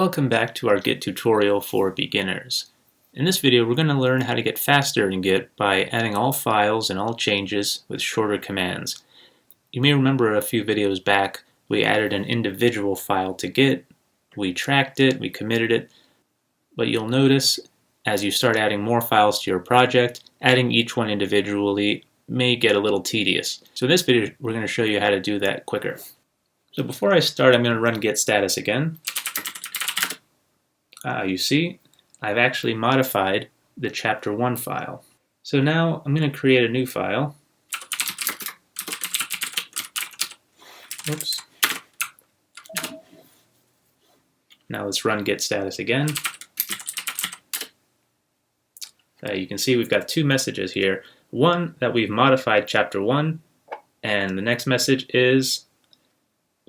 Welcome back to our Git tutorial for beginners. In this video we're going to learn how to get faster in Git by adding all files and all changes with shorter commands. You may remember a few videos back we added an individual file to Git, we tracked it, we committed it, but you'll notice as you start adding more files to your project, adding each one individually may get a little tedious. So in this video we're going to show you how to do that quicker. So before I start I'm going to run git status again. You see, I've actually modified the chapter 1 file. So now I'm going to create a new file. Oops. Now let's run git status again. You can see we've got two messages here. One that we've modified chapter 1, and the next message is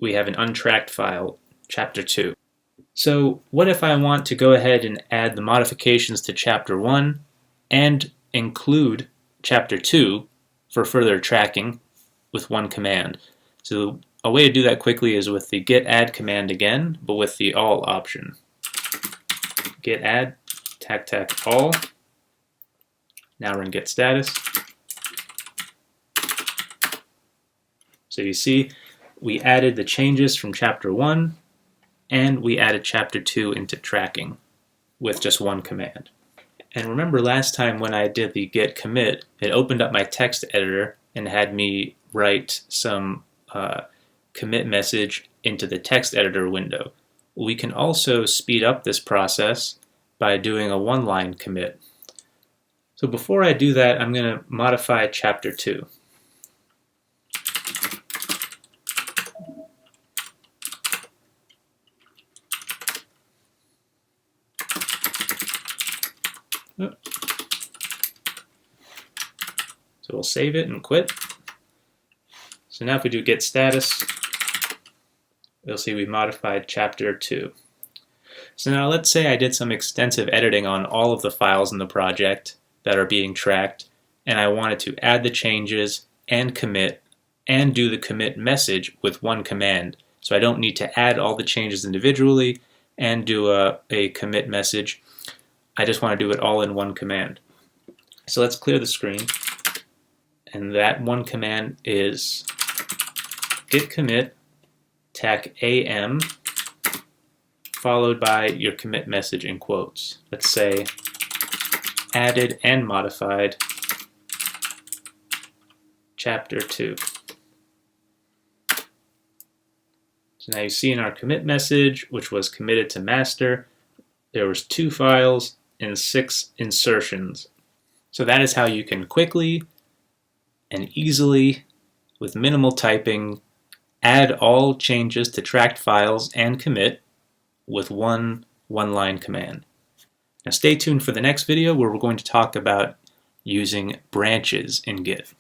we have an untracked file, chapter 2. So what if I want to go ahead and add the modifications to chapter 1 and include chapter 2 for further tracking with one command? So a way to do that quickly is with the git add command again, but with the all option. Git add tac all. Now run git status. So you see we added the changes from chapter 1 and we added chapter 2 into tracking with just one command. And remember last time when I did the git commit, it opened up my text editor and had me write some commit message into the text editor window. We can also speed up this process by doing a one-line commit. So before I do that, I'm going to modify chapter 2. So we'll save it and quit. So now if we do git status, you'll see we modified chapter 2. So now let's say I did some extensive editing on all of the files in the project that are being tracked, and I wanted to add the changes and commit and do the commit message with one command. So I don't need to add all the changes individually and do a commit message. I just want to do it all in one command. So let's clear the screen. And that one command is git commit tac am followed by your commit message in quotes. Let's say added and modified chapter 2. So now you see in our commit message, which was committed to master, there was 2 files and 6 insertions. So that is how you can quickly and easily, with minimal typing, add all changes to tracked files and commit with one-line command. Now stay tuned for the next video where we're going to talk about using branches in Git.